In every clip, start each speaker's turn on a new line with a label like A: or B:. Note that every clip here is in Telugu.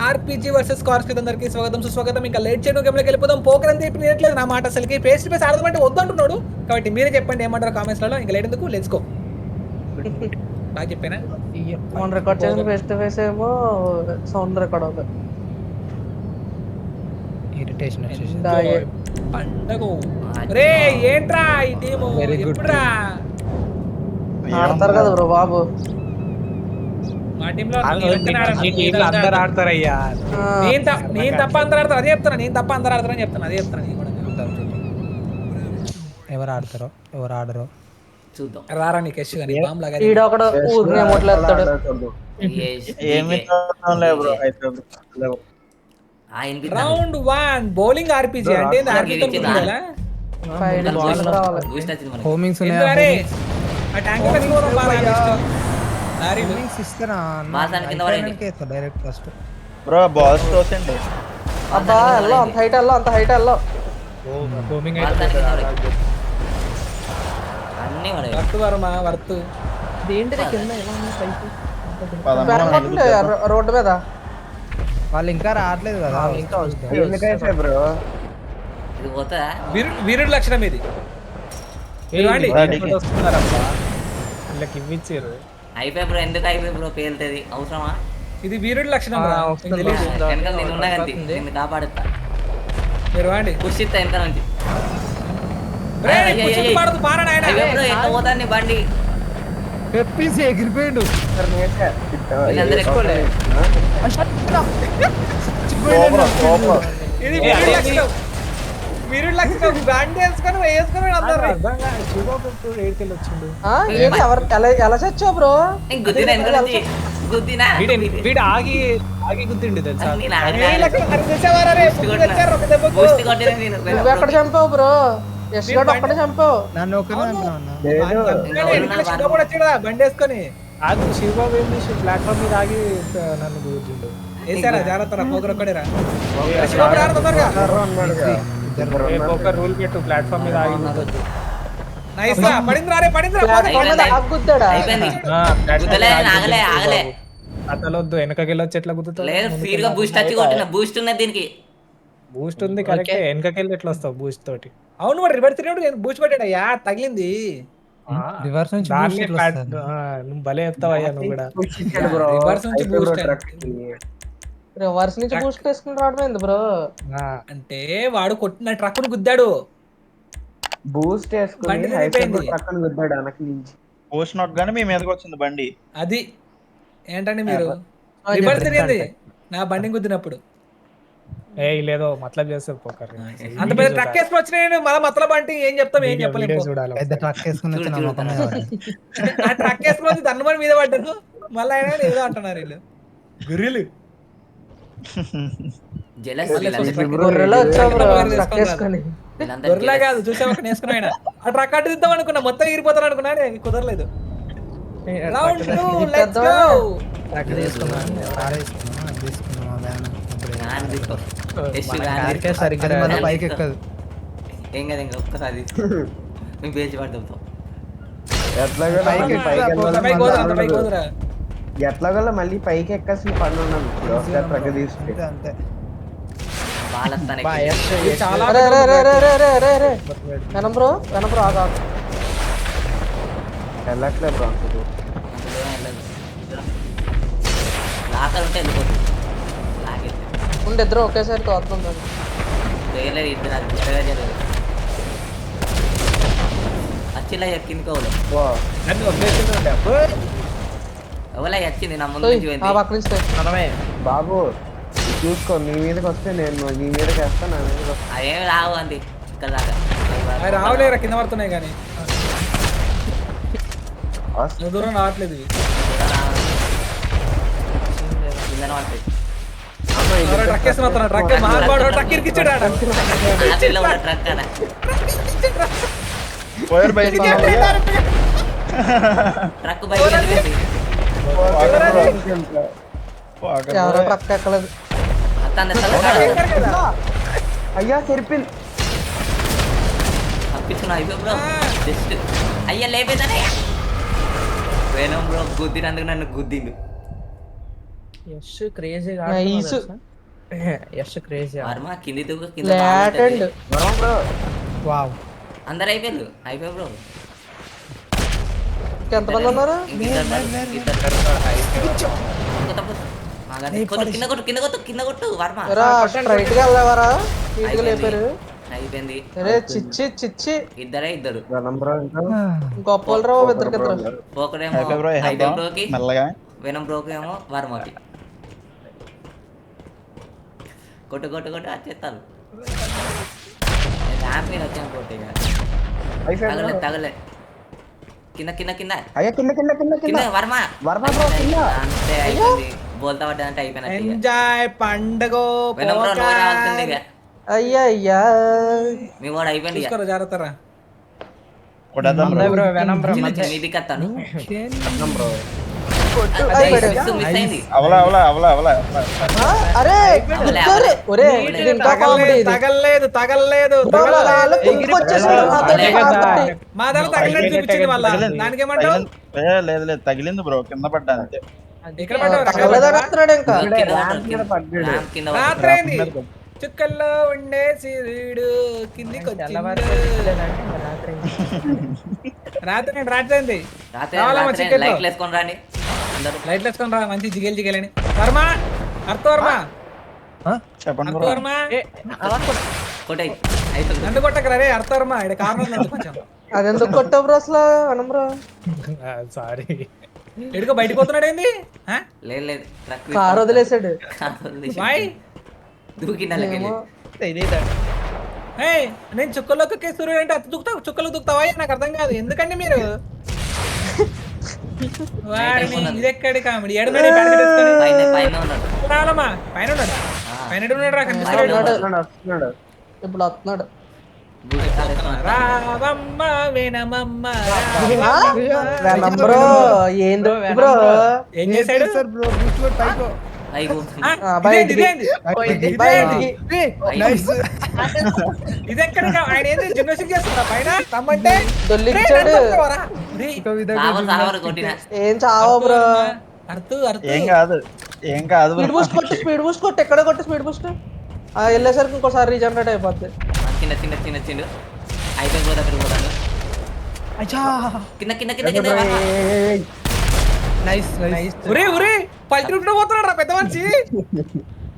A: ఆర్పీజీ వర్సెస్ కార్స్ కి అందరికి స్వాగతం సుస్వాగతం. ఇంకా లేట్ చేయడం గేమ్లోకి వెళ్ళిపోదాం. పోకర్ అంతే ఇప్పుడు నేర్ట్లేదు నా మాట అసలుకి ఫేస్ టు ఫేస్ ఆడదామంటే వద్దు అంటున్నాడు. కాబట్టి మీరే చెప్పండి ఏమంటారు కామెంట్స్ లలో. ఇంకా లేట్ ఎందుకు లెట్స్ గో. బాగా చెప్పానా?
B: ఫోన్ రికార్డ్ చేసిన ఫేస్ టు ఫేస్ ఏమో సౌండ్ రికార్డ్ అవుతుంది.
C: ఇరిటేషన్ వచ్చేసింది.
A: పండగ రే ఏంట్రా ఈ టీము ఎప్పుడురా
B: ఆడతారు కదా బ్రో బాబు.
A: మా టీంలో
C: అందరు ఆడతారయ్యా.
A: నేను తప్ప అందరు ఆడతారు అదే చెప్తాను. నేను తప్ప అందరు ఆడతారని చెప్తాను అదే చెప్తాను. నేను కూడా
C: ఎవరు ఆడతారో ఎవరు ఆడరో
D: చూద్దాం.
A: రారా నీకు యశ్ గాని బాంబ్ లాగా
B: ఈడొకడు ఊరినే మొట్లేస్తాడు.
A: రౌండ్ 1 బౌలింగ్ ఆర్పీజీ అంటే
C: హోమింగ్స్
A: ఆ ట్యాంక్
C: హోమింగ్స్ ఇస్తారా డైరెక్ట్ ఫస్ట్
E: బ్రో బాల్స్ తోసండి.
B: అబ్బా వెళ్ళో అంత హైట్ వెళ్ళో అంత హైట్ వెళ్ళో.
C: హోమింగ్
D: అన్ని
A: వర్త్ వర్మ వర్త్
B: ఏంటిది కింద ఎలా ఉంది పైకి పెరగమంటుండే రోడ్డు మీద.
C: వాళ్ళు ఇంకా రావట్లేదు కదా.
E: బ్రో
D: ఇది పోతా
A: వీరుడు లక్షణం ఇది.
C: వీళ్ళకి ఇవ్విచ్చారు.
D: అయిపోయి బ్రో, ఎందుకు అయిపోయి బ్రో, పేలుతుంది అవసరమా?
A: ఇది వీరుడు లక్షణం
D: వెనకాల నేను ఉన్నా కానీ నిన్ను కాపాడుతా.
A: మీరు వాడి
D: పుష్ ఇస్తా వెనకాల నుంచి. ఎట్లా పోతాను బండి
C: పెప్పీసి ఎగిరిపోయిండు.
D: వీళ్ళందరూ ఎక్కువ
A: ఇది వీరుడు లక్షణం బ్యాండ్ వేసుకొని వేసుకొని అందరు
C: ఏడుకెళ్ళి వచ్చిండు.
B: ఏంటి ఎలా చచ్చావు బ్రో?
D: గుద్దిన వెనకాల నుంచి గుద్దినా
C: వీడు ఆగి గుర్తిండి తెలుసా.
D: నేను బూస్ట్ కొట్టిన నేను
B: నువ్వు ఎక్కడ చంపావు బ్రో? యశ్ గడ్ ఒక్కడే చంపావు.
C: నన్ను ఒకనే
A: బండి వేసుకొని
C: అది శివబాబు ఏం చేసి ప్లాట్ఫామ్ మీద ఆగి నన్ను గుర్తిండు.
A: వేసారా జాగ్రత్త పోగరు ఒక్కడేరా
C: రూల్ పెట్టు ప్లాట్ఫామ్ మీద ఆగి
B: గుద్దాడా?
D: ఆగలే
C: అతలొద్దు వెనకకెళ్ళొచ్చి ఎట్లా గుర్తుతావు?
D: లేదు స్పీడ్ గా బూస్ట్ వచ్చి కొట్టిన బూస్ట్ ఉన్నది దీనికి.
C: బూస్ట్ ఉంది కరెక్ట్. వెనకకెళ్ళి ఎట్లా వస్తావు బూస్ట్ తోటి?
A: అవును మరి రివర్స్ తిరిగినప్పుడు నేను బూస్ట్ పెట్టాడయ్యా తగిలింది.
C: రివర్స్ నుంచి నువ్వు భలే చెప్తావయ్యా నువ్వు కూడా.
A: రివర్స్ నుంచి బూస్ట్
B: రివర్స్ నుంచి బూస్ట్ వేసుకుని రావడం బ్రో.
A: అంటే వాడు కొట్టిన ట్రక్ ను గుద్దాడు.
E: బూస్ట్ వేసుకొని పక్కన గుద్దాడు వెనక నుంచి. బూస్ట్ నోట్ గానీ మీ మీదకి వచ్చింది బండి.
A: అది ఏంటండి మీరు రివర్స్ తిరిగింది నా బండి గుద్దినప్పుడు.
C: ఏ లేదో మతలబ్ చేస్తారు పోకర్.
A: అంత పెద్ద ట్రక్ వేసుకొని వచ్చిన మళ్ళీ మతలబ్ అంటే ఏం చెప్తాం ఏం చెప్పలేము.
C: పెద్ద ట్రక్ వేసుకుని
A: ఆ ట్రక్ వేసుకొని వచ్చి దండమని మీద పడ్డాను. మళ్ళీ అయినా ఏదో అంటున్నారు వీళ్ళు గుర్రెలు. గొర్రెలా కాదు చూసా ఒక నేసుకుని ఆయన ఆ ట్రక్ అడ్డు దిద్దాం అనుకున్నా, మొత్తం ఎగిరిపోతాను అనుకున్నా, కుదరలేదు. Round 2 let's go.
C: పైకి ఎక్కదు.
D: ఏం కదా ఇంకా ఒక్కసారి మేము పేల్చి పడతాం.
E: ఎట్లాగో మళ్ళీ పైకి ఎక్కాల్సిన పని ఉన్నాను.
B: బ్రో ఆగా
E: వెళ్ళట్లే బ్రో.
D: లాకర్ ఉంటే వెళ్ళిపోతుంది.
B: ఉండి ఇద్దరు ఒకేసారి తోడుతుంది.
D: వచ్చిలా ఎక్కిందుకోవాలి. ఎవలా వచ్చింది నా ముందు
E: బాబు చూసుకో, నీ మీదకి వస్తే నేను నీ మీదకి వేస్తా, నా మీదకి వస్తా.
D: అవేమి రావు అండి ఇక్కడ దాకా
A: రావలేరా, కింద పడుతున్నాయి కానీ దూరం రావట్లేదు. ట్రక్ వేసుకున్నా ట్రక్ మహానుభావుడు ట్రక్ ఇరికిచ్చాడు.
D: ట్రక్ బయట
B: ఎవరో ట్రక్ ఎక్కలేదు.
E: అయ్యా సరిపోయింది.
D: తప్పించుకున్నా బ్రో. జస్ట్ అయ్యా లేపేదనే వేణం బ్రో గుద్దినందుకు నన్ను గుద్దిండు.
B: Yash crazy
F: Nice.
B: Yash crazy
D: Varma కింది దూకు కింద
F: Latent.
C: వావ్
D: అందరు అయిపోయారు బ్రో
F: ఎంతమంది ఉన్నారు
D: కింద కొట్టు వర్మ
F: ఎరా స్ట్రైట్ గా వెళ్ళేవారా స్ట్రైట్ గా లేపారు
D: అయిపోయింది
F: అరే చిచ్చి
D: ఇద్దరు
F: గొప్ప వాళ్ళు రావు ఇద్దరు
D: ఒకడేమో బ్రోకి
E: మెల్లగా
D: వెనం బ్రోకి ఏమో వర్మకి కొట్టు వచ్చేస్తారు ర్యాంప్ మీద వచ్చాను కొట్టి తగలే కింద
E: అయ్యా కింద
D: వర్మ
E: బ్రో కింద
D: అంతే అయిపోయింది బోల్తా పడ్డానంటే అయిపోయినట్టు
A: ఎంజాయ్ పండగ
D: వెనం బ్రో నువ్వు రావాల్సింది ఇక.
F: అయ్యా
D: మీ వాడు అయిపోయింది ఇక.
A: చూసుకోరా జాగ్రత్తరా
E: కొడదాం
C: బ్రో వెనం బ్రో
D: చిన్న మీదికి వస్తాను
E: బ్రో
D: మిస్ అయింది
E: అవలా
F: అరే గుద్దారు. ఒరే ఇది ఇంకా కామెడీ ఇది
A: తగలేదు
F: బ్రో, వాళ్ళు కిందకి వచ్చేసారు. నాతో
C: అదే కదా.
F: పాటు
A: మా దాంట్లో తగిలినట్టు చూపించింది వాళ్ళ దానికి ఏమంటావు
E: లేదు తగిలింది బ్రో కింద పడ్డా అంతే
A: ఇక్కడ పడ్డావు
F: తగలదని వస్తున్నాడు ఇంకా
D: ర్యాంప్ కింద
A: రాత్రి అయింది చుక్కల్లో ఉండే సూర్యుడు కిందికి వచ్చిండు రాత్రి అయింది రావాలా మా చికెన్
D: లైట్లు వేసుకొని రాండి అందరూ
A: లైట్లు వేసుకొని రా మంచి జిగేలని వర్మ అర్థవర్మ
E: చెప్పండి బ్రో
A: అర్థవర్మ
D: కొట్టే అయిపోతుంది
A: నన్ను కొట్టకరా రే అర్థవర్మ ఇక్కడ కార్నర్ కొంచెం
F: అదెందుకు కొట్టావు బ్రో అసలు వనం బ్రో
C: సారీ
A: ఎడుకో బయటకు పోతున్నాడు ఏంది
D: లేదు ట్రక్
F: కారు వదిలేసాడు
A: బాయ్
D: దూకిండాలకి
A: నేను చుక్కలోకి సూర్యుడు అంటే అతి చుక్కలు దుక్కుతావా నాకు అర్థం కాదు ఎందుకండి మీరు వాడిని ఇది ఎక్కడి కామెడీ ఎడమని
D: పైన ఉన్నాడు
A: రావాలమ్మా పైన ఉన్నాడా పైన ఉన్నాడు రా కనిపిస్తున్నాడు
F: ఇప్పుడు వస్తున్నాడు
A: రావమ్మ వినమమ్మ
F: వనం బ్రో ఏందో బ్రో
A: ఏం చేశాడు
D: అయిపో
A: ఇది ఎక్కడ ఆయన ఏంది జిమ్నాస్టిక్ చేస్తున్నా పైన తమ్మంటే
F: దొల్లిచ్చాడు
D: సావరు కొట్టిన
F: ఏం చావో బ్రో
A: అర్థు
E: ఏం కాదు
F: స్పీడ్ బూస్ట్ కొట్టు ఎక్కడ కొట్టు స్పీడ్ బూస్ట్ వెళ్ళేసరికి ఇంకోసారి రీజనరేట్ అయిపోద్ది
D: చిన్న అయిపోయి పోతే అక్కడ పోతాను కింద
A: ఉరే పల్టి రూట్లో పోతున్నాడు రా పెద్ద మనిషి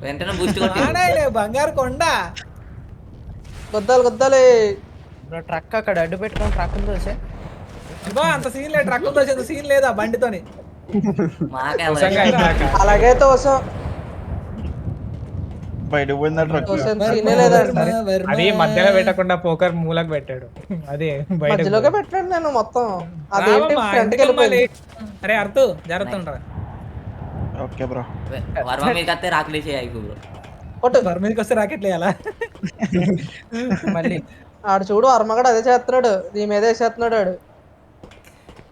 D: వెంటనే బూస్ట్ కొట్టి
A: ఆడాయిలే బంగారు కొండ
F: గుద్దాలి
B: ట్రక్ అక్కడ అడ్డు పెట్టుకొని ట్రక్ ఉంది
A: బా అంత సీన్ లేదు ట్రక్ అంత సీన్ లేదా బండితోని
D: మాకే
F: అలాగైతే వస్తాం
E: బయటకు పోయిందా ట్రక్
F: సీనే లేదా
C: అది మధ్యలో పెట్టకుండా పోకర్ మూలకు పెట్టాడు అదే బయట
F: మధ్యలోకే పెట్టాను నేను మొత్తం అదేంటి ఫ్రంట్కి వెళ్ళిపోయింది
A: అరే అర్థు జాగ్రత్త ఉండరా
E: ఓకే బ్రో
D: వర్మ మీద కత్తే రాకులేసే అయిపో బ్రో
F: కొట్టు
A: బర్ మీదకి వస్తే రాకెట్ వేయాలా
C: మళ్ళీ
F: ఆడు చూడు వర్మగడు అదే చేస్తున్నాడు నీ మీద వేసేస్తున్నాడు ఆడు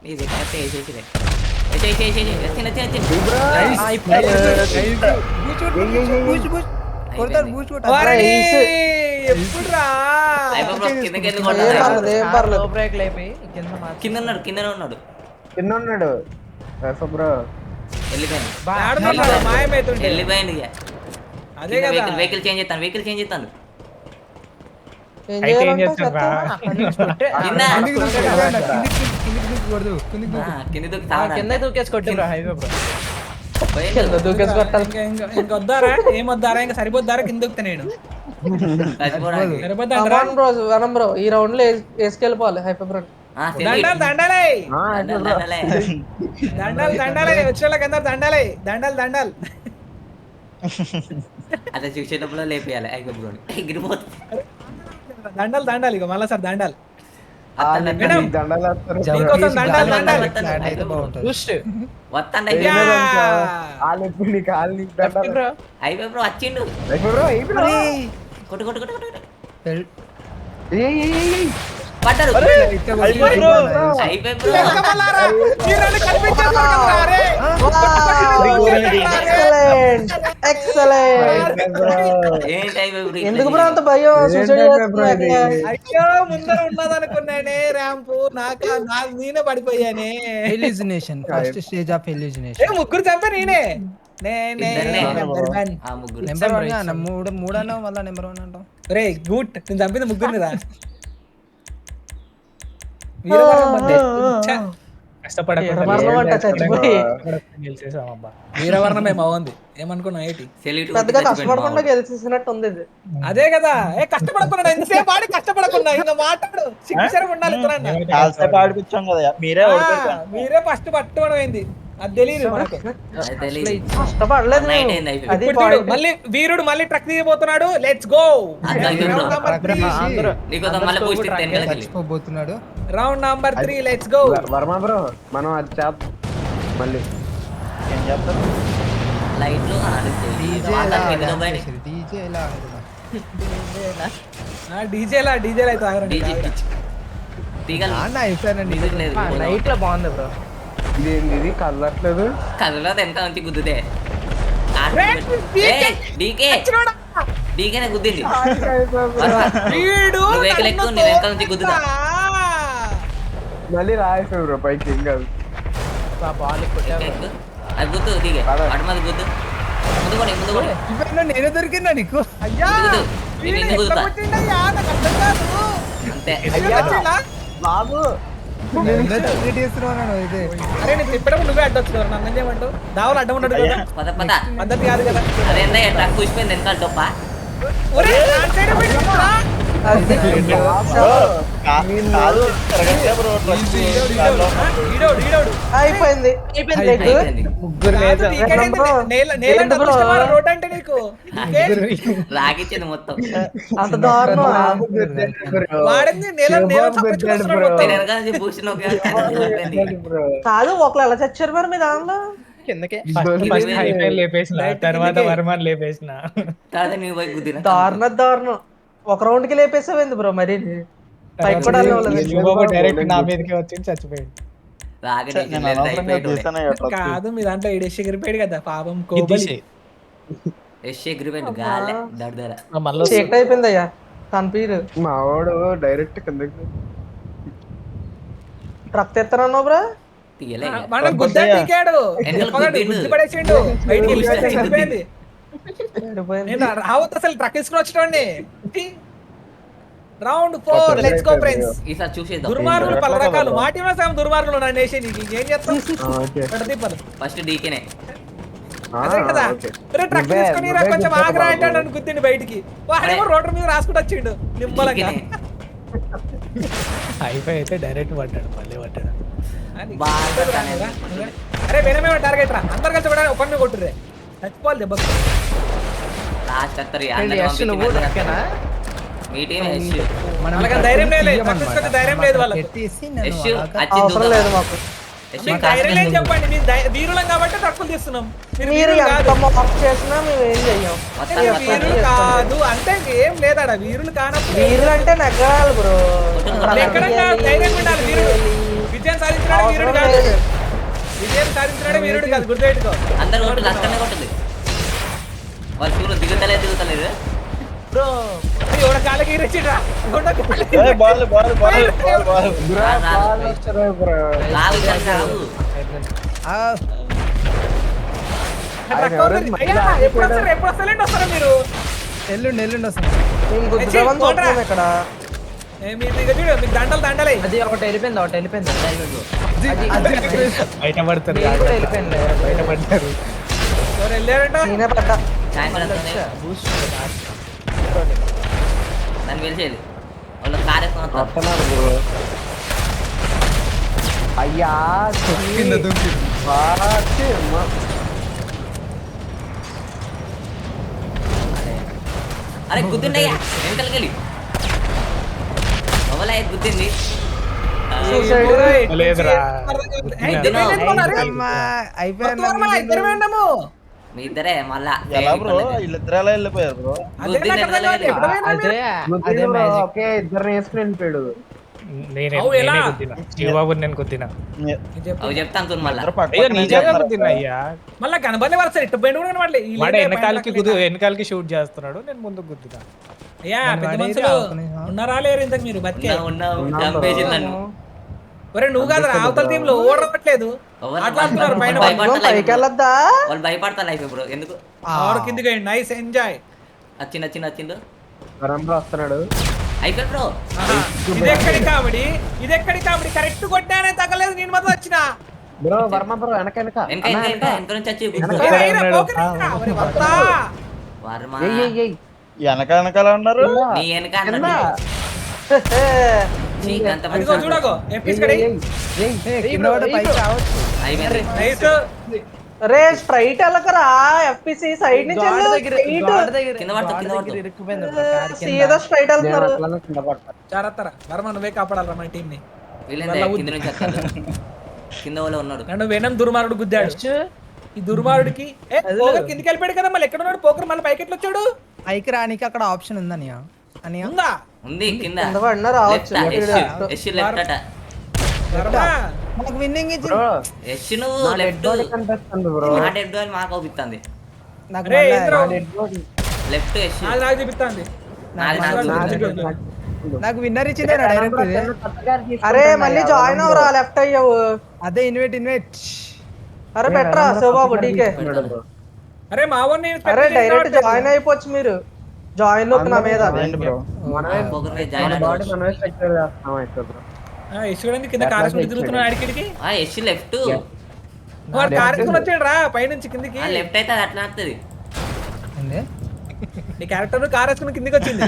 D: నీ కత్తే వేసేసిలే చిన్న
A: ఎప్పుడురా
D: అయిపో బ్రో కిందకి ఎందుకు
F: ఏం
D: కొట్టాలి
F: పర్లేదు ఏం పర్లేదు
B: బ్రేక్ లేపి కింద
D: కిందనే ఉన్నాడు
E: ఉన్నాడు బ్రో
D: వెళ్ళిపోయింది
A: మాయమైతుండే
D: వెళ్ళిపోయింది ఇక
A: అదే కదా
D: వెహికల్ చేంజ్ చేస్తాను
F: ఏం
C: అయితే ఏం
F: చేయాలంటే
C: చేస్తాం
D: కింద దూకి
B: కింద దూకేసి కొట్టి బ్రో హైవే బ్రో
F: కింద దూకేసి కొట్టాలి
A: ఇంకా వద్దారా ఏం వద్దారా ఇంకా సరిపోద్దారా కింద దూకుతా నేను సరిపోద్దా
F: వనం బ్రో ఈ రౌండ్ లో వేసుకెళ్ళిపోవాలి హైఫర్
A: దండాలే వచ్చిన వాళ్ళకి అందరు దండాలు
D: అట్లా చూసేటప్పుడు లేపేయాలి అయిపోయి ఎగిరిపోతుంది
A: దండాలి ఇక మళ్ళా సార్ దండాలు
D: వస్తాండి అయిపోయి బ్రో వచ్చిండు కొట్టు పడ్డారు అయిపోయి బ్రో
F: ఎక్సలెంట్
D: ఏంటి అయిపోయి బ్రో
F: ఎందుకు బ్రో అంత భయం సూసైడ్
A: అయ్యో ముందర ఉన్నదనుకున్నానే ర్యాంపు నేనే పడిపోయానే
G: ఎలిజినేషన్ ఫస్ట్ స్టేజ్ ఆఫ్ ఎలిజినేషన్
A: ముగ్గురు చంపా నేనే
D: ఇద్దరినే.
A: Number one.
D: ఆ ముగ్గురు
B: నెంబర్ 1 మూడు అన్నావు మళ్ళీ నెంబర్ 1 అంటావు.
A: రే గుడ్ నేను చంపింది ముగ్గురిని రా వీరవరం మధ్య ఛ,
F: మరణం అంట చచ్చిపోయి
C: గెలిచేసామబ్బా.
A: వీరవర్ణమే బాగుంది ఏమనుకున్నా ఏంటి
D: సెల్యూట్
F: పెద్దగా కష్టపడకుండా గెలిచేసినట్టు ఉంది ఇది.
A: అదే కదా ఏ కష్టపడకుండా ఎంతసేపు ఆడి కష్టపడకుండా ఇంకా మాట్లాడు శిక్షణ ఉండాలి ఇతరన్నా.
E: కాల్సేపు ఆడిపించాం కదా మీరే ఓడిపోయారు.
A: మీరే ఫస్ట్ పట్టుకోవడం అయింది అది తెలియదు మనకు.
F: కష్టపడలేదు
D: నైట్
F: నేను.
D: అయింది అయిపోయింది.
F: అది
A: ఇప్పుడు చూడు,
F: point.
A: మళ్ళీ వీరుడు మళ్ళీ ట్రక్ దిగిపోతున్నాడు లెట్స్ గో
D: నీకు మళ్ళీ పోస్ట్ వెనకాలకి
B: చచ్చిపోబోతున్నాడు.
A: Round number 3 let's go.
G: Varma bro మనం అది చేద్దాం మళ్ళీ.
E: ఏం చేస్తారు
D: లైట్లు
B: డీజే ఎలా
A: డీజేలా అయితే ఆగరండి.
D: తీగలు
B: అన్న అయిపోయానండి.
D: మ్యూజిక్ లేదు
F: నైట్ లో బాగుంది బ్రో.
G: ఇది కదలట్లేదు.
D: కళ్ళలో వెనక నుంచి గుద్దుతే డీకే డీకేనే గుద్దింది.
A: వీడు
D: నువ్వు వెహికల్ ఎక్కువ నీ వెనకాల నుంచి గుద్దుతా.
G: మళ్ళీ రాయేసాడు బ్రో పైకి ఏం కాదు.
D: ఎక్కు. అది గుద్దు దిగే అటు మీద గుద్దు ముందు కూడా
B: నేను దొరికిందా నీకు?
A: అయ్యా
D: గుద్దు
A: వీడు
D: నిన్ను
A: ఎట్లా
D: గుద్దుతా
A: కొట్టిండయ్యా? నాకు అర్థం కాదు.
D: అంతే.
A: అయ్యో, వచ్చిందా?
G: బాబు
B: ఇదే
A: అరే నేను తిప్పడం నువ్వే అడ్డొచ్చు నన్ను ఏం చేయమంటావు? దావలు అడ్డం ఉన్నాడు కదా
D: పద పద
A: పద్ధతి కాదు కదా.
D: అదేందా ట్రక్ కూసిపోయింది వెనకాల తప్ప.
A: ఒరే, నా side ఏ పెట్టుకోరా?
F: అది
E: కాదు తిరగట్లే బ్రో
A: ఈడోడు.
F: అయిపోయింది అయిపోయింది రైట్.
D: అయిపోయింది.
C: ముగ్గురు
A: కాదు,
C: లేదు.
A: నీకేంటి? నేలంటే
F: ఏంటి బ్రో?
A: అదృష్టమా రోడ్ అంటే నీకు? నీకే?
D: లాగిచ్చింది మొత్తం.
F: అంత దారుణం.
A: వాడింది నేల సంపాదించుకొస్తున్నాడు మొత్తం.
D: నేను వెనకాల నుంచి పూసిన
F: కాదు ఒకళ్ళు ఎలా చచ్చారు మరి మీ దానిలో?
C: ఫస్ట్ హైఫై లేపేసిన తర్వాత వర్మన్ లేపేసిన.
D: తర్వాత నువ్వు పోయి గుద్దిన
F: దారుణం. ఒక రౌండ్ కి లేపేసావింది బ్రో మరి. పైకి కూడా వెళ్ళలేదు.
C: శివబాబు డైరెక్ట్ నా మీదకే వచ్చి చచ్చిపోయాడు.
E: నేను అనవసరంగా చేశాను అట్లా.
A: కాదు మీ దాంట్లో ఈడేసి ఎగిరిపోయాడు కదా పాపం కోబలి.
D: ఎగ్రిమెంట్ గాలే దడదర
C: మళ్ళీ
F: చీకటి అయిపోయింది అయ్యా తన పేరు.
G: మా వాడు డైరెక్ట్ కిందకి
F: ట్రక్ తెస్తానన్నావు బ్రో.
D: తీయలే
A: మనం గుద్దా పీకాడు
D: వెనకాల
A: పగడు,
D: గుద్దిండు.
A: గుద్ది పడేసిండు బయటికి వెళ్ళిపోయాడు, వెళ్ళిపోయింది.
F: వెళ్ళిపోయింది.
A: నేను రావద్దు అసలు ట్రక్ తీసుకుని వచ్చేటోండి. Round 4 let's go friends.
D: ఈసారి చూసేద్దాం.
A: దుర్మార్గులు పలు రకాలు మాటి సగం దుర్మార్గులు నన్ను వేసే నీకు ఇంకేం చేస్తాం? తిప్పదు
D: ఫస్ట్ డీకేనే
A: అదే కదా. ట్రక్ తీసుకొని రా కొంచెం ఆగ్రా అంటే నన్ను గుద్దిండి బయటికి. వాడేమో రోడ్డు మీద రాసుకుంటూ వచ్చిండు నిమ్మలంగా.
C: హైఫై అయితే డైరెక్ట్ పడ్డాడు మళ్ళీ పడ్డాడు.
A: అది
D: బాగా
A: అరే వినమేమో టార్గెట్ రా అందరు కలిసి కూడా ఒకరిని కొట్టురే చచ్చిపోవాలి దెబ్బకి.
D: లాస్ట్ అత్తరు మీ టీం
A: వాళ్ళకి ధైర్యం లేదు, ట్రక్ తీసుకొచ్చే ధైర్యం లేదు వాళ్ళకి.
F: అవసరం లేదు మాకు.
A: మీకు ధైర్యం లేదు చెప్పండి. మీ వీరులం కాబట్టి ట్రక్కులు తీస్తున్నాం. మీరు
F: మీరు
A: వీరులు
F: ఎంత
A: కాదు.
F: మార్క్ చేసినా మేము ఏం చెయ్యం.
A: మీరు వీరులు కాదు అంటే ఏం లేదాడ వీరులు కానప్పుడు
F: వీరులు అంటే నగరాలు బ్రో.
A: ఎక్కడ ధైర్యం ఉండాలి. వీరుడు విజయం సాధించినాడే వీరుడు కాదు. విజయం సాధించినాడే వీరుడు కాదు, గుర్తుపెట్టుకో.
D: అందరు కొట్టు అక్కడనే కొట్టుంది. వాళ్ళు చూడు దిగుతలేదు
A: బ్రో ఎవడ కాలకి ఇరిచిరా
E: బాల్
D: లావు చావు
A: ఎప్పుడు వస్తారండి వస్తారా మీరు?
B: ఎల్లుండి వస్తాను.
F: మేము గుద్దుదామని చూస్తున్నాం ఇక్కడ.
A: మీకు దండలే
F: అది ఒకటి వెళ్ళిపోయింది.
C: బయట పడతారు
F: నేను కూడా వెళ్ళిపోయింది.
C: బయట పడతారు.
A: ఎవరు వెళ్ళారంట?
F: నేనే పడ్డా.
D: దాన్ని పిలిచేది వాళ్ళు కార్యక్రమం
G: వస్తున్నారు బ్రో. అయ్యా
D: అరే గుద్దిండయ్యా వెనకాలకి వెళ్ళి అవలా గుద్దింది.
C: లేదురా.
D: మీ ఇద్దరే మళ్ళా
E: ఎలా బ్రో వీళ్ళిద్దరు ఎలా వెళ్ళిపోయారు బ్రో?
F: అదే
G: ఓకే ఇద్దరు వేసుకుని వెళ్ళిపోయాడు.
C: నేనే
A: ఎలా?
C: గుద్దినా. శివబాబు నేను గుద్దినా.
D: అవి చెప్తాను మళ్ళా
E: ఇద్దరు పక్క
C: అయ్యో
E: పక్కనే
C: నిజంగా
E: చేస్తున్నారు.
C: గుద్దినా అయ్యా.
A: మళ్ళా కనబడి వస్తారు ఇట్టు బయట కూడా కనబడలే.
C: వాడు వెనకాలకి షూట్ చేస్తున్నాడు, నేను ముందుకు గుద్దుతా.
A: అయ్యా పెద్ద మనుషులు ఉన్నారా లేరు ఇంతకు మీరు బతికే?
D: ఉన్నావు చంపేసి నన్ను
A: ఒరే నువ్వు కాదు అవతల టీమ్ లో ఓడట్లేదు ఆటలాడుతున్నారు పైన
F: పైకి వెళ్ళొద్దా
D: వాళ్ళు భయపడతారు లైఫ్ బ్రో ఎందుకు
A: ఆరు కిందికి నైస్ ఎంజాయ్
D: వచ్చిండు
G: వరంలో వస్తున్నాడు.
D: అయిపోయి బ్రో
A: ఇదెక్కడి కామెడీ కరెక్ట్ కొట్టానే తగ్గలేదు నేను మాత్రం వచ్చిన
G: బ్రో వర్మ బ్రో వెనక
D: వెనక నుంచి వచ్చి వర్మ
E: వెనకాల ఉన్నారు.
D: నీ వెనక అన్నట్టు. ఛీ, గంత మంది
A: చూడగో
D: అయిపోయింది.
A: నైస్
F: రే స్ట్రైట్ వెళ్ళకరా ఎఫ్పిసి సైడ్ నుంచి వెళ్ళు
D: కింద పడుతుంది
F: సీదా స్ట్రైట్ వెళ్తున్నారు
G: కింద పడతారు.
A: చారత్తరా వర్మ నువ్వే కాపాడాలి మన టీం ని
D: వీళ్ళేందే కింద నుంచి వస్తారు కింద వాళ్ళు ఉన్నాడు
A: నన్ను వెనం దుర్మార్గుడు గుద్దాడు ఈ దుర్మార్గుడికి పోకర్ కిందికి వెళ్ళిపోయాడు కదా మళ్ళీ ఎక్కడ ఉన్నాడు పోకర్ మళ్ళీ పైకి ఎట్లా వచ్చాడు
B: పైకి రానికి అక్కడ ఆప్షన్ ఉందని అని
A: ఉందా
D: ఉంది కింద
F: కింద పడినా రావచ్చు
D: ఎస్ లెఫ్ట్ అట
A: వర్మ
B: మనకు విన్నింగ్ ఇచ్చి
G: బ్రో
D: ఎస్ నువ్వు
G: నా
D: లెఫ్ట్
G: డెడ్ బాడీ కనిపిస్తుంది బ్రో.
D: మా డెడ్ అని మాకు అవుపిస్తుంది
B: నాకు
A: రే
B: మళ్ళా-
A: ఇంద్ర
G: నా డెడ్ బాడీ.
D: లెఫ్ట్ ఎస్
A: నాకు చూపిస్తాంది
D: నాది
B: నాకు విన్నర్ ఇచ్చిందే డైరెక్ట్ ఇది.
F: అరే మళ్ళీ జాయిన్ అవరా లెఫ్ట్ అయ్యావు
B: అదే ఇన్వైట్
F: అరే పెట్రా శివబాబు డీకే
A: అరే మా వాడిని
F: అరే డైరెక్ట్ జాయిన్ అయిపోవచ్చు మీరు జాయిన్ లోకి నా మీద
G: అదేంటి బ్రో మనమే
D: జాయిన్
G: మన బాడీ మనమే స్ట్రక్చర్ చేస్తాం అయితే బ్రో.
A: యశ్వరానికి కింద కారేసుకుని తిరుగుతున్నాడు ఆడికిడికి
D: ఎస్ లెఫ్ట్
A: వాడు కారేసుకుని వచ్చాడు రా పైనుంచి కిందికి
D: లెఫ్ట్ అయితే అది అట్లా వస్తుంది
A: నీ క్యారెక్టర్ కారేసుకుని కిందికి వచ్చింది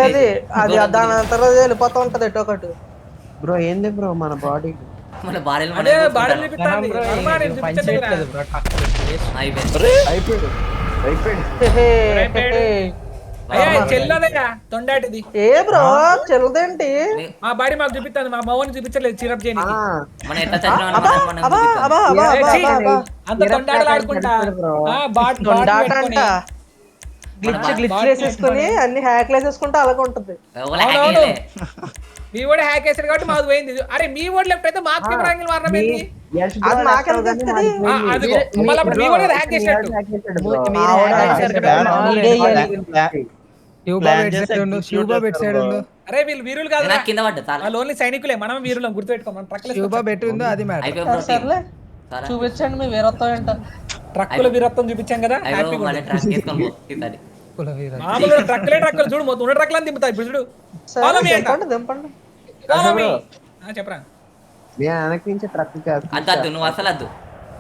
F: అది అది దాని తర్వాత వెళ్ళిపోతా ఉంటది ఎటో ఒకటి
G: బ్రో ఏంది బ్రో మన బాడీ
D: మన బాడీలు
A: అదే బాడీ చూపిస్తాంది వర్మ నేను చూపించట్లేదు
D: అయిపోయింది
G: అయిపోయాడు అయిపోయాడు.
A: అయ్యా చెల్లదయ్యా తొండాటిది
F: ఏ బ్రో చెల్లదేంటి
A: మా బాడీ మాకు చూపిస్తాంది మా మౌని చూపించలేదు చిరప్ చేయడానికి
D: మనం ఎట్లా చదివామని
F: అబా
D: మనం
F: అబా
D: చూపిస్తాం.
F: అబా అబా అబా అబా
A: అంత తొండాటలు ఆడుకుంటా బాట్
F: డాటా అంట గ్లిచ్ వేసేసుకుని అన్ని హ్యాక్లు వేసేసుకుంటే అలాగే ఉంటది
D: ఎవరు hack చేయలే.
A: మీ వాడు హ్యాక్ చేశాడు కాబట్టి మాకు పోయింది అరే మీ వాడు లెఫ్ట్ అయితే మాకు కెమెరా యాంగిల్ మారడం ఏంది
G: యష్ బ్రో
F: అది మాకెందుకు
G: లెఫ్ట్
F: వస్తది?
G: అవుగానే
A: ఆ, అదిగో మళ్ళీ అప్పుడు మీ వాడు హ్యాక్ చేసినట్టు
B: మీరు hack చేశారు కదా.
E: ప్లాన్ చేసి
B: శివబాబు ఎట్ సైడ్ ఉందో
A: అరే వీళ్ళు వీరులు కాదు
D: నాకు కింద పడ్డా చాలా
A: వాళ్ళు ఓన్లీ సైనికులే మనం వీరులం గుర్తుపెట్టుకో మనం
B: శివబాబు ఎటు ఉందో అది మ్యాటర్.
D: అయిపోయి బ్రో
F: సర్లే
D: చాలా
F: చూపించండి మీ వీరత్వం ఏంటో
A: ట్రక్కుల వీరత్వం చూపించాం కదా
D: అయిపోయి
A: హ్యాపీగా
D: మళ్ళీ ట్రాక్ చేసుకొని పో ఈసారి.
A: మామూలు ట్రక్కులే ట్రక్కులు చూడు మొత్తం ఉన్న ట్రక్కులను దింపుతాయి ఇప్పుడు చూడు Follow me అంట.
F: దింపండి దింపండి
A: Follow me. చెప్పరా
G: నేను వెనక నుంచి ట్రక్ చేస్తాను.
D: అద్దు నువ్వు అసలు అద్దు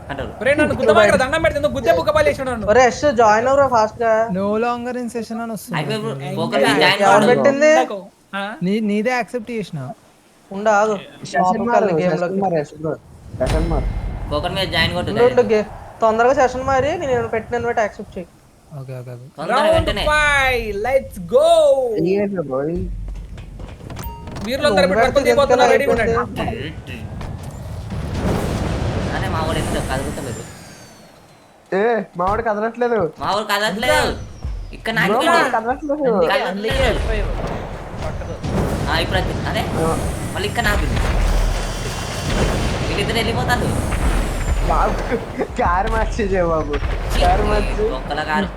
D: అంటారు
A: ఒరే నన్ను గుద్దమాకరా దండం పెడితే నువ్వు గుద్దే బుక్క పాలు వేసాడు నన్ను
F: ఒరే యష్ జాయిన్ అవరా ఫాస్ట్ గా
B: నో లాంగర్ ఇన్ సెషన్ అని వస్తుంది.
D: అయిపోయి బ్రో పోకర్ జాయిన్
F: ఎవరు
D: కావాలి
F: పెట్టింది
A: ఆ?
B: నీదే యాక్సెప్ట్ చేసిన.
F: ఉండు ఆగు
G: సెషన్ మారు
F: గేమ్
G: సెషన్ మారు యష్ బ్రో సెషన్ మారు.
D: పోకర్ మీద జాయిన్ కొట్టు
F: తొందరగా సెషన్ మారి నేను పెట్టిన ఇన్వైట్ యాక్సెప్ట్ చేయి
B: ఓకే ఓకే
D: తొందరగా
A: Round
D: వెంటనే
A: 5 లెట్స్ గో
G: ఏంటి బ్రో
A: వీరులందరూ ఇప్పుడు ట్రక్కులు దిగిపోతున్నారు రెడీ ఉండండి
D: అరే మా వాడు ఎంత కదులుతలేదు
G: ఏ మావాడు కదలట్లేదు
D: మా వాడు కదలట్లేదు ఇక్కడ నాకు
G: బ్రో మావాడు కదలట్లేదు.
D: ఇప్పుడు అదే మళ్ళీ ఇక్కడ నాకు వీళ్ళిద్దరు వెళ్ళిపోతారు
G: బాబు కారు మార్చేసే బాబు కారు మార్చి
D: ఒక్కల కారు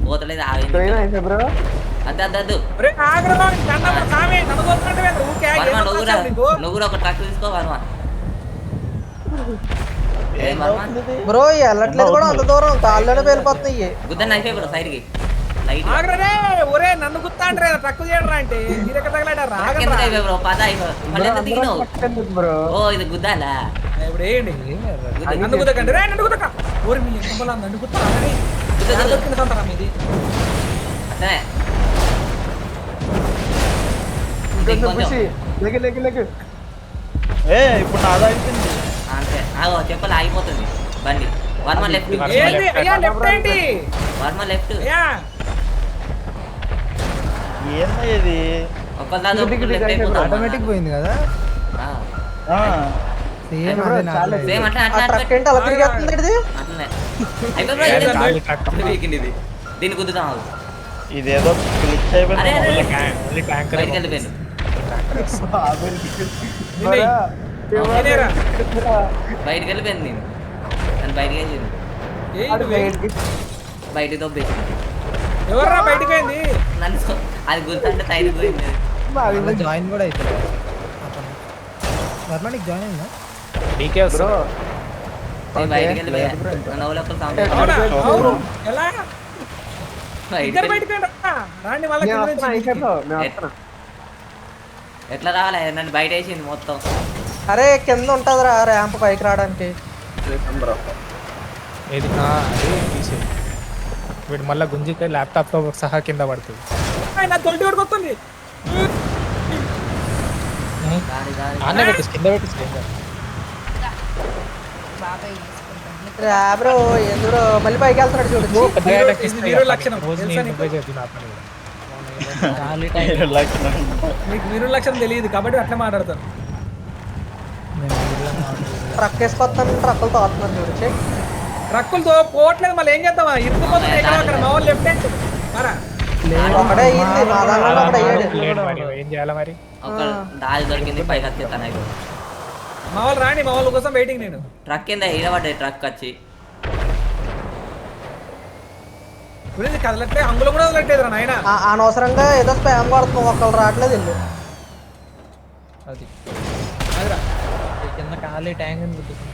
D: పోతలేదు
G: పోయినా అయితే బ్రో
D: అద్దు
A: ఒరే ఆగ్రహం కన్నమ్మ సామే నన్ను కొట్టుకుంటే ఊకే
D: వర్మ
A: ఏం
D: నువ్వు
A: అవసరం నీకు?
D: కూడా ఒక ట్రక్ తీసుకో వర్మ ఏం వర్మ
F: బ్రో వెళ్ళట్లేదు కూడా అంత దూరం కాళ్ళలోనే వెళ్ళిపోతున్నాయి
D: గుద్దని అయిపోయి బ్రో సైడ్కి లైట్
A: ఆగ్రహే ఒరే నన్ను గుత్తాండ్రే ట్రక్కు చేయడరా అంటే మీరెక్కడ తగలాడారు
D: ఎందుకు
A: ఆగరా
D: అయిపోయి బ్రో పద అయిపోయి మళ్ళీ ఎంత దిగినావు
G: ఎందుకు బ్రో
D: ఓ ఇది గుద్దాలా
A: ఇప్పుడు ఏంటి నన్ను గుద్దకండి రే నన్ను గుద్దక ఓరి మీ ఎంకంబలా నన్ను గుత్తా
D: గుద్దు
A: సంతారా మీది
D: అట్లనే
G: ఖుషి లెగ్ లెగ్ లెగ్
E: ఏ ఇప్పుడు నాదా అయిపోయింది.
D: అంతే ఆగో చెప్పాలి ఆగిపోతుంది బండి వర్మ లెఫ్ట్
A: ఏంటి అయ్యా లెఫ్ట్ ఏంటి
D: వర్మ లెఫ్ట్
A: అయ్యా
E: ఏంది ఇది?
D: ఒక్క దాదాపు లెఫ్ట్ అయిపోతుంది
B: ఆటోమేటిక్ పోయింది కదా.
E: ఆ,
B: సేమ్ అదే నాకు.
D: సేమ్ అట్లా
F: ఆ
D: అట్లా
F: ట్రక్ ఏంటి అలా తిరిగేస్తుంది ఇది
D: అట్లనే అయిపోయి వీకింది ఇది దీన్ని గుద్దుతాం ఆగు.
E: ఇదేదో క్లిక్
D: అరే అరే
E: అయిపోయింది.
C: ట్యాంకర్
D: బయటికి వెళ్ళిపోయాను
A: నేనేరా
D: బయటికి వెళ్ళిపోయింది నేను నన్ను బయటికి వెళ్ళింది బయటికి దొబ్బేసి
A: ఎవర్రా బయటికి పోయింది
D: నన్ను అది గుర్తుంటే తైరు పోయింది
B: జాయిన్ కూడా అవుతుంది.
C: వర్మానికి జాయిన్ అయిందా డీకే
G: బ్రో
D: బయటికి వెళ్ళి నవ్వులకు
A: అవునా? అవును. ఎలా
D: బయటికి
A: ఇద్దరు
D: వెళ్ళి.
A: బయటకు రాండి మళ్ళీ
G: నేను
A: కింద
G: వస్తున్నా
A: నుంచి.
G: అయిపోతావు నేను వస్తున్నా
D: ఎట్లా రావాలి నన్ను బయట వేసింది మొత్తం.
F: అరే కింద ఉంటదిరా ర్యాంప్ పైకి రావడానికి.
G: బ్రో
C: ఏది అది తీసే వీడు మళ్ళీ గుంజితే ల్యాప్టాప్తో సహా కింద పడుతుంది.
A: ఆయన నా తొలిటి వరకు వస్తుంది.
D: దాని దాని
C: అన్న పెట్టేసి కింద పెట్టేసి కింద
F: రా బ్రో ఎందుకు మళ్ళీ పైకి వెళ్తున్నాడు చూడు.
A: ఇది వీరు లక్షణం. తెలుసా నీకు? మీకు వీరు లక్షణం తెలియదు కాబట్టి అట్లా మాట్లాడతాను.
F: ట్రక్ వేసుకొస్తాను ట్రక్కులు తోస్తున్నారు చూడు. చెయ్.
A: ట్రక్కులతో పోవట్లేదు మళ్ళీ ఏం చేద్దామా? ఇరుక్కుపోతుంది ఎక్కడ అక్కడ మా వాళ్ళు లెఫ్ట్ హ్యాండ్ మారా.
F: ఒకడే అయ్యింది మా దాంట్లో ఒకడే అయ్యాడు.
C: ఏం చేయాలి మరి?
D: ఒక దారి దొరికింది పైకి వచ్చేస్తాను.
A: మా వాళ్ళు రాని మా వాళ్ళ కోసం వెయిటింగ్ నేను.
D: ట్రక్ కింద ఈడబడ్డాయి ట్రక్ వచ్చి.
A: ఇప్పుడు కదలట్లే అంగులు కూడా వదలట్లేదు నాయన.
F: అనవసరంగా ఏదో స్పామ్ కొడుతున్నాం ఒకళ్ళు రావట్లేదు ఇల్లు.
B: అది
A: అదిరా
B: కింద ఖాళీ ట్యాంక్ అని గుర్తుంది.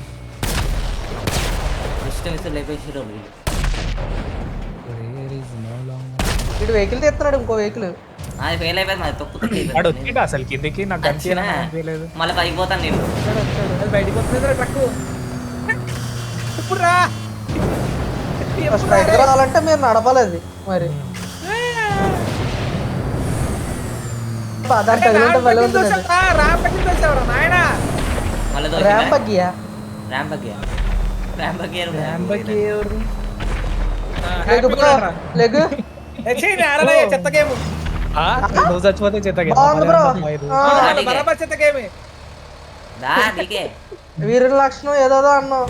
D: ఇష్టం ఇష్టం లేపేసారు వీళ్ళు.
F: ఇటు వెహికల్ తీస్తున్నాడు ఇంకో వెహికల్.
D: అది ఫెయిల్ అయిపోయింది మరి తొక్కుతుంది.
C: వాడు వచ్చిండు అసలు కిందకి నాకు
D: వచ్చినా
C: కనిపించలేదు.
D: మళ్ళీ పైకి పోతాను నేను.
A: అది బయటికి వస్తుంది ట్రక్. ఇప్పుడు రా.
F: స్ట్రైట్ రావాలంటే మీరు నడపలేదు మరి. దాని తగిలింటే వెళ్ళి ఉంటుంది.
A: ర్యాంప్ ఎక్కి చూసావరా నాయన.
D: మళ్ళీ
F: ర్యాంప్ అగ్గియా
D: ర్యాంప్ అగ్గియా ర్యాంప్ అగ్గియా
F: లెగ్ బ్రో లెగ్.
A: చెత్త గేమ్
C: నువ్వు చచ్చిపోతే చెత్తగా
F: బాగుంది బ్రో.
A: బరాబర్ చెత్త గేమ్.
D: దా నీకే
F: వీరుల లక్షణం ఏదోదో అన్నావు.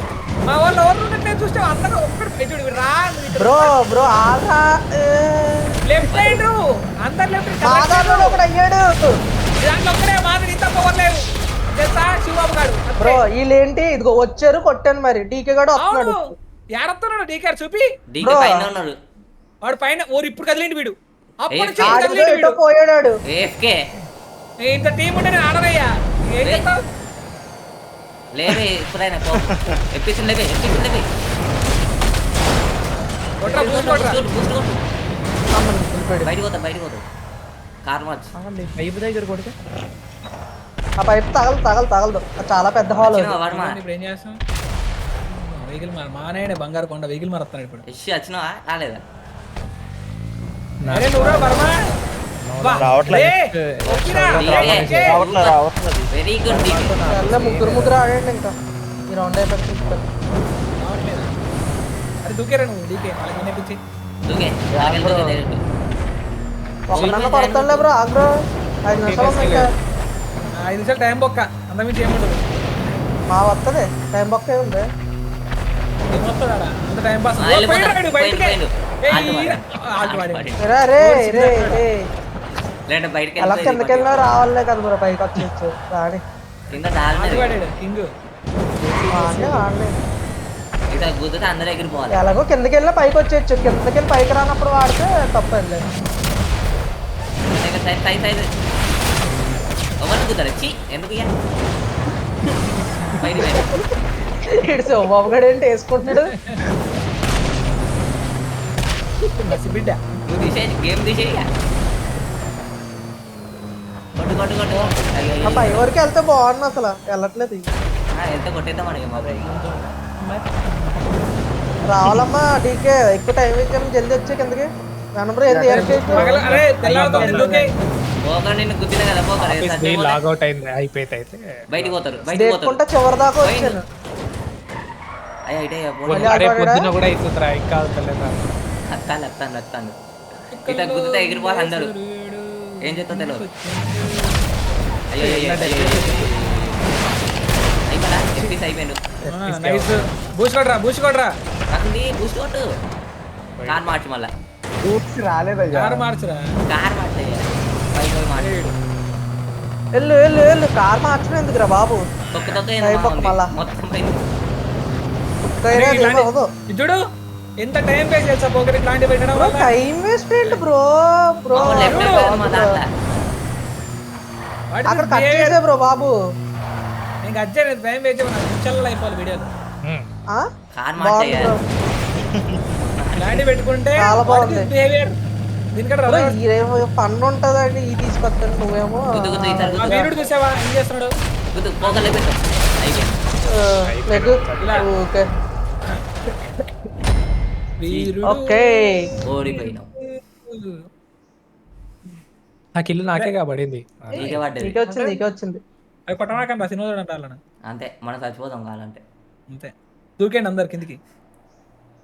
A: మా వాళ్ళు ఎవరు నేను చూస్తే అందరూ ఒక్కడు చూడు రా.
F: బ్రో బ్రో ఆగా
A: లెఫ్ట్ సైడ్ అందరు లెఫ్ట్
F: ఆధార్ ఒకడు అయ్యాడు.
A: దాంట్లో ఒక్కడే మాది ఇంత పోవట్లేదు తెలుసా శివబాబు గారు.
F: బ్రో వీళ్ళేంటి ఇదిగో వచ్చారు కొట్టాను మరి. డీకే గాడు వస్తున్నాడు.
A: అవును ఏడొస్తున్నాడు డీకేర్ చూపి.
D: డీకే పైన ఉన్నాడు
A: వాడు పైన ఓరు ఇప్పుడు కదిలిండి వీడు. అప్పుడు
D: ఏ,
A: నుంచి కదిలిండు
F: ఇటో
A: వీడు.
F: పోయాడు.
D: ఏఫ్కే
A: ఇంత టీం ఉంటే నేను ఆడనయ్యా. ఏం చేస్తావు?
D: లేవే ఇప్పుడైనా పో. ఎప్పిస్తుంది లేవే ఎప్పిస్తుంది లేవే.
A: కొట్రా బూస్ట్ కొట్రా.
D: బయటికి పోతా బయటికి పోతా. కార్ మార్చ్
B: పైపు దగ్గర కొడితే
F: ఆ పైప్ తగలదు. అది చాలా పెద్ద హాల్.
D: వాడు మా
A: ఇప్పుడు ఏం చేస్తాం? వెహికల్ మానేడే బంగారు కొండ వెహికల్ మారుతున్నాడు ఇప్పుడు.
D: ఇష్యూ వచ్చినావా రాలేదా?
A: అరే నువ్వురా బర్మా. వా.
E: రావట్లేదు.
A: ఏ, ఓకేనా? ఓకే.
D: Very good DK.
F: ముగ్గురు ఆడండి ఇంకా ఈ రౌండ్ అయిపోయి చూస్తారు.
A: రావట్లేదా? అరే దూకేరా నువ్వు డీకే వాళ్ళకి వినిపించి.
D: దూకే అలాగే దూకే డైరెక్ట్.
F: ఒకనన్నా కొడతాడులే బ్రో. ఆగ్రో 5 నిమిషాలు ఉంది ఇంకా.
A: 5 నిమిషాలు టైం బొక్క అంతమించి ఏముండదు.
F: మా వస్తుంది టైం బొక్క ఉంది.
A: ఏమొస్తాడా అంత టైం పాస్.
D: ఆ, వెళ్ళిపోతాడు.
A: పోయినాడు బయటికి.
D: పోయిండు.
A: ఏయ్,
D: ఆల్ట్ వాడు.
A: ఆల్ట్ వాడు.
F: రే రే రే రే
D: లేదంటే బయటకి
F: ఎలా
D: వెళ్ళిపోయి
F: కిందకి వెళ్ళినా రావాలే కదా బ్రో. పైకి వచ్చి రాని
D: కింద దారి
A: ఆల్ట్
D: మీద
A: వాడాడు కింగ్.
F: వాడిని
D: ఇట్లా గుద్దితే అందరూ ఎగిరిపోవాలి.
F: ఎలాగో కిందకి వెళ్ళినా పైకి వచ్చేయచ్చు. కిందకి వెళ్ళి పైకి రానప్పుడు వాడితే తప్పు వెళ్ళలేదు.
D: సైడ్ సైడ్ సైడ్ ఎవరు గుద్దారు చి ఎందుకు ఇక బయట
F: ఇటు శివబాబు గడు ఏంటి వేసుకుంటున్నాడు.
A: బిడ్డ
D: నువ్వు తీసేయి గేమ్ తీసేయి ఇక. కొట్టు కొట్టు కొట్టు అయ్యో
F: ఆ పై వరకు వెళ్తే బాగుంది అసలు వెళ్ళట్లేదు.
D: ఎంత కొట్టేద్దాం అడిగి మా
F: రావాలమ్మా డీకే ఎక్కువ టైం ఇచ్చాము. జల్దీ వచ్చే కిందకి వెనబ్రో ఏంది
A: అరే తెల్లారుతుంది ఎందుకే?
D: పోకర్ నిన్ను గుద్దిన కదా పోకర్
C: లాగౌట్ అయింది అయిపోయింది అయితే
D: బయటికి పోతారు బయటికి పోతారు.
F: దేక్కుంటా చివరి దాకా వచ్చాను.
D: అయ్యా ఇటే
C: రేపు పొద్దున కూడా అవుతుందిరా ఇంకా అవుతలేదా?
D: అత్తాను అత్తాను అత్తాను ఇట్లా గుద్దితే ఎగిరిపోవాలి అందరూ. ఏం చేస్తా తెలియదు. అయ్యో అయిపోయినా ఎప్పీస్ అయిపోయాడు.
A: నైస్. బూస్ట్ కొట్రా బూస్ట్ కొట్రా.
D: నాకుంది బూస్ట్ కొట్టు. కార్ మార్చి మళ్ళా
G: రూట్స్ రాలేదయ్యా.
A: కారు మార్చురా.
D: కార్ మార్చే పైకి పోయి మార్చి
F: వెళ్ళు కార్ మార్చడం ఎందుకురా బాబు.
D: తొక్కు తొక్క
F: అయిపోక మళ్ళా.
D: మొత్తం పోయింది.
A: ఇది చూడు ఎంత టైం వేస్ట్ చేస్తా పోకర్ ఇట్లాంటి పెట్టడం వల్ల.
F: టైం వేస్ట్ ఏంటి బ్రో. బ్రో
D: లెఫ్ట్ అయిపోయింది మా దాంట్లో.
A: వాడి
F: అక్కడ కట్ చేసే బ్రో బాబు.
A: ఇంకా అజ్జే టైం వేస్ట్ చేయమన్నా నిమిషాలలో అయిపోవాలి వీడియోలు
F: ఆ?
D: కార్
F: బాగుంది
D: మార్చేయాలి
F: బ్రో.
A: ఇలాంటివి పెట్టుకుంటే
F: చాలా బాగుంది.
A: బిహేవియర్ దీనికంటే
F: బ్రో, ఈరేమో పన్ను ఉంటదండి ఈ తీసుకొస్తాను నువ్వేమో
D: గుద్దు గుద్దు ఈసారి
A: ఆ
D: గుద్దు
A: వీరుడు చూసావా ఏం చేస్తున్నాడు
D: గుద్దు పోగలే పెట్టు అయిపోయింది
F: లెగ్ ఓకే
A: వీరుడు
F: ఓకే
D: ఓడిపోయినావు
C: ఆ కిల్లు నాకే కాబడింది
D: నీకే పడ్డది
F: నీకే వచ్చింది నీకే వచ్చింది
A: అవి కొట్టమాకండి సినిమా చూడండి వాళ్ళని
D: అంతే మనం చచ్చిపోతాం కావాలంటే
A: అంతే దూకేండి అందరు కిందికి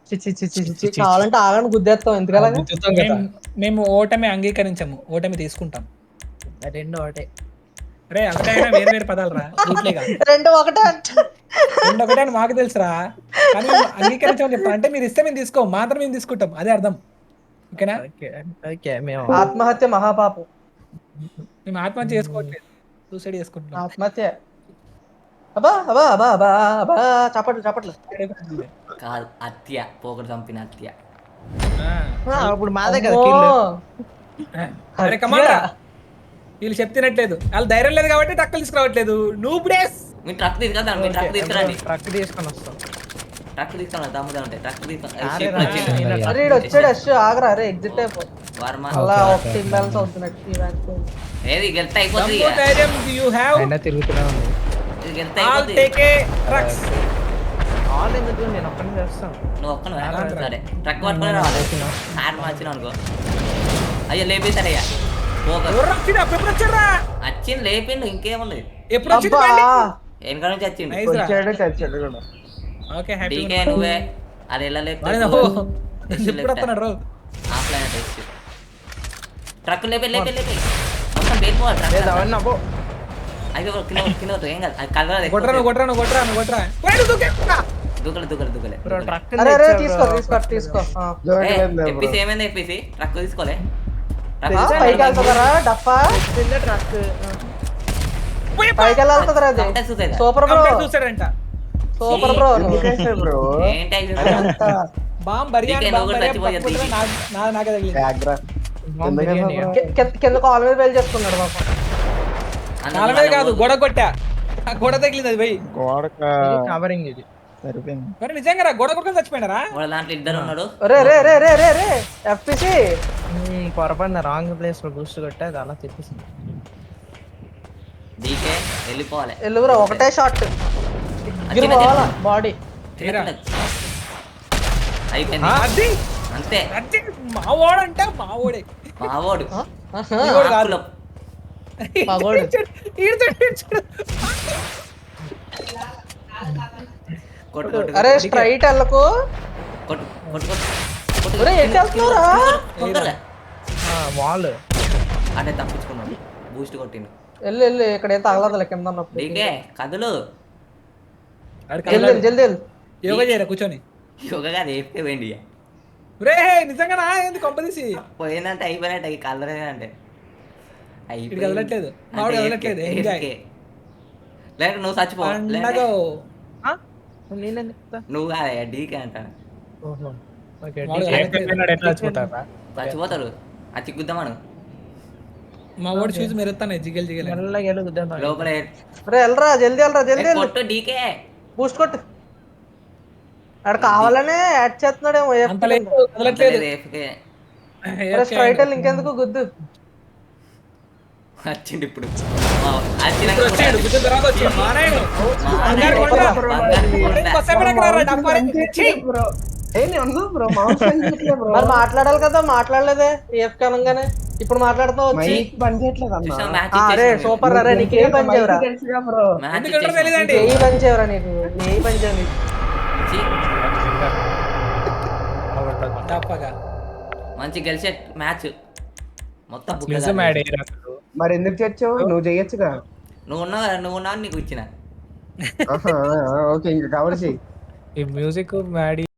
F: చి, చి, చి, చి, చి. కావాలంటే ఆగని గుద్దేస్తాం ఎందుకలాగా
A: మేము ఓటమి అంగీకరించము ఓటమి తీసుకుంటాం
C: రెండు ఒకటే
A: రే ఒకటైనా వేరు వేరు పదాలు రా రూట్లేగా
F: రెండు ఒకటే
A: రెండు ఒకటే అని మాకు తెలుసురా కానీ మేము అంగీకరించమని చెప్తాం అంటే మీరు ఇస్తే మేము తీసుకోం మాత్రం మేము తీసుకుంటాం అదే అర్థం ఓకేనా
C: ఓకే మేము
F: ఆత్మహత్య మహాపాపం
A: మేము ఆత్మహత్య చేసుకోవట్లేదు సూసైడ్ చేసుకుంటున్నాం
F: ఆత్మహత్య అబ్బా అబ్బా అబ్బా అబ్బా అబ్బా చప్పట్లు చప్పట్లు
D: కాదు హత్య పోకడు చంపిన హత్య
C: ఇప్పుడు మాదే కదా
F: అమ్మో.
C: కిల్లు
A: అరే కమాండ్రా వీళ్ళు చెప్తినట్లేదు వాళ్ళు ధైర్యం లేదు కాబట్టి టక్కలు తీసుకురావట్లేదు నువ్వు బ్రేస్
D: మీ ట్రక్ తీసుకెళ్తాను మీ ట్రక్ తీసుకురండి
C: ట్రక్ తీసుకొని వస్తాం
D: ట్రక్ తీసుకురా తమ్ముదా ఉంటాయి ట్రక్
C: అరే రా,
D: తీసుకుని
F: అరే ఈడు వచ్చాడు అశ్వ ఆగరా అరే ఎగ్జిట్ అయిపో
D: వర్మ
F: అలా ఒక ఇంబ్యాలెన్స్ అవుతున్నట్టు ఈ match.
D: ఏది గెలితే అయిపోతుంది
A: దమ్ము ధైర్యం యు హావ్
C: అయినా తిరుగుతూనే ఉంది
D: ఇది గెలితే
A: ఆల్
D: అయిపోతుంది
A: టేక్ ఏ ట్రక్స్
C: ఆల్ ఎందుకు నేను ఒక్కనే చేస్తాను
D: నువ్వు ఒక్క సరే ట్రక్ పట్టుకొని రావాలి కార్ మార్చిన అనుకో అయ్యో లేపేశారయ్యా పోక
A: ఎవరు వచ్చిండు ఎప్పుడు వచ్చారా
D: వచ్చింది లేపిండు ఇంకేముంది
A: ఎప్పుడు వచ్చిండు
F: అబ్బా
D: వెనక నుంచి వచ్చిండు
A: నైస్ రా
G: వచ్చాడు చచ్చాడు కూడా
A: ఓకే హ్యాపీ
D: డీకే నువ్వే అది ఎలా లేపుతావు
A: ఎప్పుడు వస్తున్నాడు రో
D: ఆఫ్లైన్ టెస్ట్ ట్రక్ లేపే లేపే లేపే మొత్తం వెళ్ళిపోవాలి ట్రక్
C: అవన్నీ అబ్బో
D: అయితే కింద కింద పోతుంది, ఏం కాదు అది కలవదు
A: కొట్రా నువ్వు కొట్రా నువ్వు కొట్రా నువ్వు కొట్రా పోయి నువ్వు దూకేరా.
D: దూకలే దూకలే దూకలే
C: బ్రో ట్రక్
F: అరే అరే తీసుకో తీసుకో తీసుకో ఆ.
D: ఎప్పిసి ఏమైంది ఎప్పిసి ట్రక్ తీసుకోలే
F: ఆ, పైకి వెళ్తుందరా డఫా
C: ట్రక్
A: పోయి
F: పైకి వెళ్తుందిరా అది
D: కంటే చూసేదా
F: సూపర్ బ్రో
A: కంప్లీట్ చూసాడంట
F: సూపర్ బ్రో
G: బ్రో
D: ఏంటి అయి చూసావు?
A: బాంబ్ బరియా
D: DK నువ్వు కూడా చచ్చిపోయావు, DK.
A: నాకే తగిలింది
F: కింద కాల్ మీద బయలు చేసుకున్నాడు పాపం
D: అందరూ
A: కాలమే కాదు గోడ కొట్టా ఆ గోడ తగిలింది అది పోయి
G: గోడక
C: కవరింగ్ ఇది
G: సరిపోయింది
A: మరి నిజంగా రా, గోడ కొట్టుకొని చచ్చిపోయినారా
D: వాళ్ళ దాంట్లో ఇద్దరు ఉన్నాడు
F: రే రే రే రే రే రే ఎఫ్పిసి
C: పొరపాటున రాంగ్ ప్లేస్ లో బూస్ట్ కొట్టే అది అలా తెప్పిస్తుంది
D: డీకే వెళ్ళిపోవాలి
F: ఎల్లుగురా ఒకటే షాట్ గిరి పోవాలా బాడీ
A: తీరా.
D: అయిపోయింది
A: అది
D: అంతే
A: అది మావోడంటే మావోడే
D: మావోడు
A: ఈవోడు కాదు.
D: ఆకులో.
F: మగోడు.
A: ఈడుతాడు.
D: కొట్టు కొట్టు
F: అరే స్ట్రైట్ వెళ్ళకు
D: కొట్టు కొట్టు కొట్టు కొట్టు
F: ఒరే, ఎటు వెళ్తున్నావురా?
D: తొందరగా.
C: వాల్
D: అంటే తప్పించుకున్నాడు బూస్ట్ కొట్టిండు
F: వెళ్ళు వెళ్ళు ఇక్కడ ఏం తగలదులే కింద ఉన్నప్పుడు
D: డీకే కదులు
F: వెళ్ళు వెళ్ళు, జల్దీ వెళ్ళు
A: యోగా చేయరా కూర్చొని
D: యోగగా రేపే పోయింది ఇక.
A: రే నిజంగా నా ఏంది కొంపదీసి
D: పోయిందంటే అయిపోయినట్టు ఈ కలరే అంటే
A: ఇటు కదలట్లేదు మామిడి కదలట్లేదు ఎంజాయ్
D: లేక నువ్వు చచ్చిపో లేక
C: నేనెందుకు
D: నువ్వు కాదయ్యా డీకే అంటాను
C: ఓహో ఓకే
A: వాడు
C: ఎట్లా వచ్చిపోతారా
D: చచ్చిపోతారు ఆ చిక్కుద్దామను
A: మా వాడు చూసి మెరుస్తాను జిగల్ జిగల్ అని.
C: మెల్లగా వెలుగుద్దాం
D: లోపల
F: రే వెళ్ళరా జల్దీ వెళ్ళరా జల్దీ వెళ్ళు
D: కొట్టు డీకే
F: బూస్ట్ కొట్టు అక్కడ కావాలనే యాడ్ చేస్తున్నాడేమో
A: అంత లేదు కదలట్లేదు
D: రేపుకే
F: స్ట్రైట్ వెళ్ళి ఇంకెందుకు గుద్దు
D: వచ్చిండు ఇప్పుడు
A: ఇప్పుడు వచ్చాడు గుద్దిన తర్వాత వచ్చాడు మారాయణ బంగారు కొండ. ఇంకోసేపు నాకు రారా, డబ్బా రే. ఛీ!
G: బ్రో ఏ నేను అన్నా బ్రో మౌస్ పనిచేయట్లే బ్రో
F: మరి మాట్లాడాలి కదా మాట్లాడలేదే ఏఫ్ అనగానే ఇప్పుడు మాట్లాడుతున్నావు వచ్చి
G: మైక్ పనిచేయట్లేదు అన్న
F: అరే సూపర్ అరే నీకు ఏ పని చేయవురా
G: తెలుసుగా బ్రో
A: ఎందుకంటే తెలియదండి
F: ఏ పని చేయవురా నీకు ఏ పని చేయవు నీకు
A: తప్పగా
D: మంచి గెలిచే మ్యాచ్ మొత్తం book
C: నిజం
D: కాదు.
C: యాడ్ అయ్యారు అసలు
G: మరి ఎందుకు చచ్చావు నువ్వు చేయొచ్చుగా
D: నువ్వు ఉన్నావు నీకు ఇచ్చిన
G: ఓకే ఇంకా కవర్ చెయ్యి
C: ఈ మ్యూజిక్ మ్యాడీ